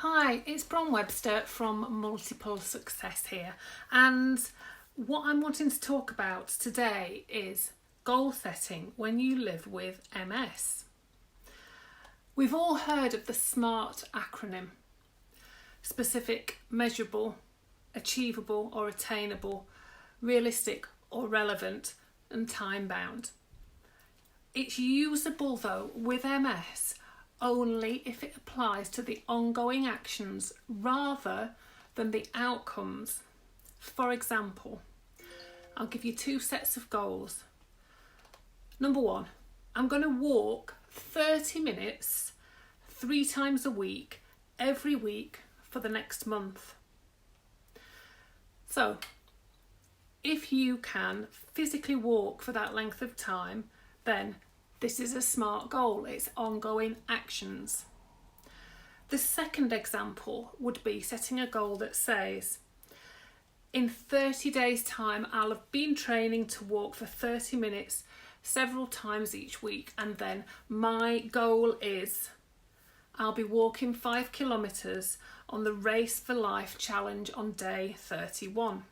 Hi, it's Bron Webster from Multiple Success here, and what I'm wanting to talk about today is goal setting when you live with MS. We've all heard of the SMART acronym: specific, measurable, achievable or attainable, realistic or relevant, and time bound. It's usable though with MS only if it applies to the ongoing actions rather than the outcomes. For example, I'll give you two sets of goals. Number one, I'm going to walk 30 minutes 3 times a week, every week for the next month. So, if you can physically walk for that length of time, then this is a SMART goal. It's ongoing actions. The second example would be setting a goal that says, in 30 days' time, I'll have been training to walk for 30 minutes several times each week, and then my goal is I'll be walking 5 kilometres on the Race for Life challenge on day 31.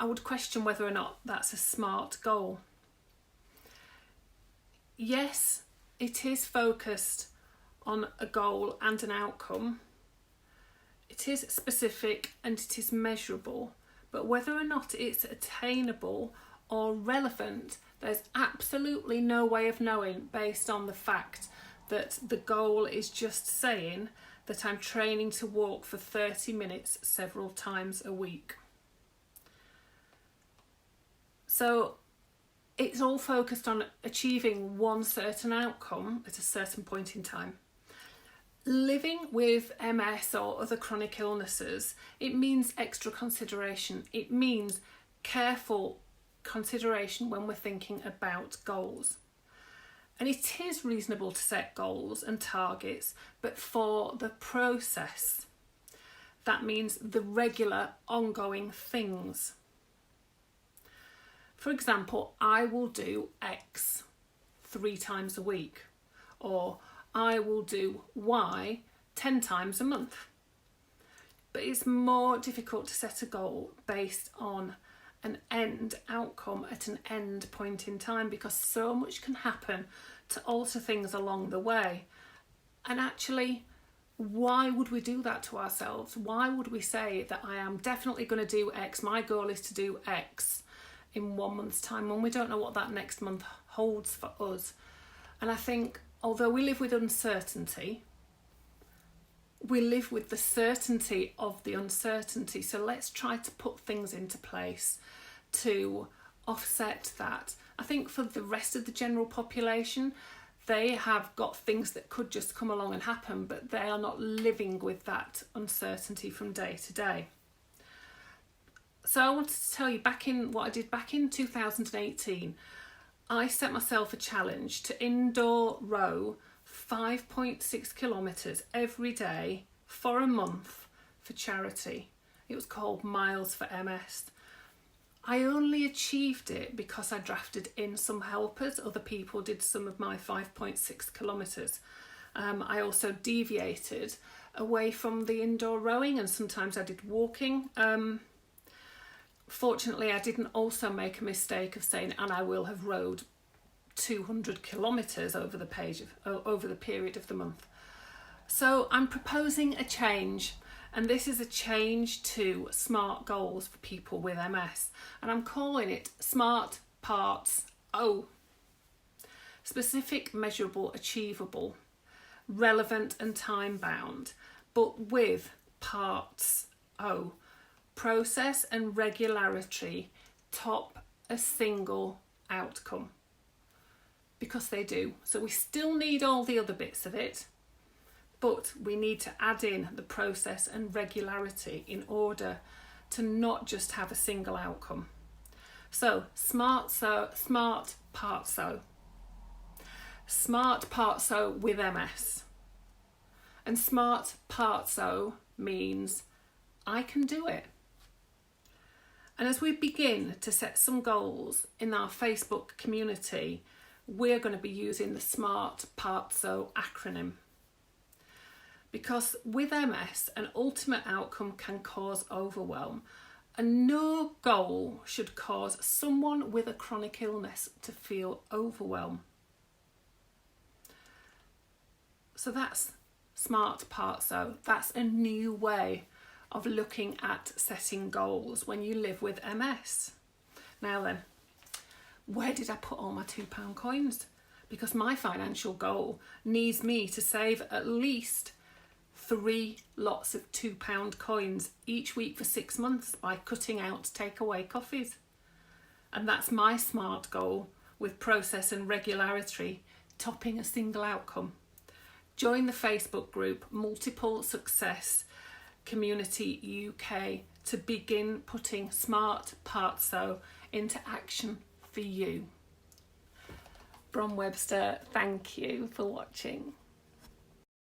I would question whether or not that's a SMART goal. Yes, it is focused on a goal and an outcome. It is specific and it is measurable, but whether or not it's attainable or relevant, there's absolutely no way of knowing based on the fact that the goal is just saying that I'm training to walk for 30 minutes several times a week. So it's all focused on achieving one certain outcome at a certain point in time. Living with MS or other chronic illnesses, it means extra consideration. It means careful consideration when we're thinking about goals. And it is reasonable to set goals and targets, but for the process, that means the regular ongoing things. For example, I will do X 3 times a week, or I will do Y 10 times a month. But it's more difficult to set a goal based on an end outcome at an end point in time, because so much can happen to alter things along the way. And actually, why would we do that to ourselves? Why would we say that I am definitely going to do X, my goal is to do X in 1 month's time, when we don't know what that next month holds for us? And I think, although we live with uncertainty, we live with the certainty of the uncertainty. So let's try to put things into place to offset that. I think for the rest of the general population, they have got things that could just come along and happen, but they are not living with that uncertainty from day to day. So I wanted to tell you what I did back in 2018. I set myself a challenge to indoor row 5.6 kilometres every day for a month for charity. It was called Miles for MS. I only achieved it because I drafted in some helpers. Other people did some of my 5.6 kilometres. I also deviated away from the indoor rowing, and sometimes I did walking. Fortunately, I didn't also make a mistake of saying, and I will have rowed 200 kilometres over the period of the month. So I'm proposing a change, and this is a change to SMART goals for people with MS, and I'm calling it SMART Parts O. Specific, measurable, achievable, relevant and time bound, but with Parts O. Process and regularity top a single outcome, because they do. So we still need all the other bits of it, but we need to add in the process and regularity in order to not just have a single outcome. So SMART Parts O. SMART Parts O with MS. And SMART Parts O means I can do it. And as we begin to set some goals in our Facebook community, we're going to be using the SMART Parts O acronym. Because with MS, an ultimate outcome can cause overwhelm, and no goal should cause someone with a chronic illness to feel overwhelmed. So that's smart part. So that's a new way of looking at setting goals when you live with MS. Now then, where did I put all my £2 coins? Because my financial goal needs me to save at least 3 lots of £2 coins each week for 6 months by cutting out takeaway coffees. And that's my smart goal, with process and regularity topping a single outcome. Join the Facebook group Multiple Success Community UK to begin putting smart part so into action for you. Bron Webster, thank you for watching.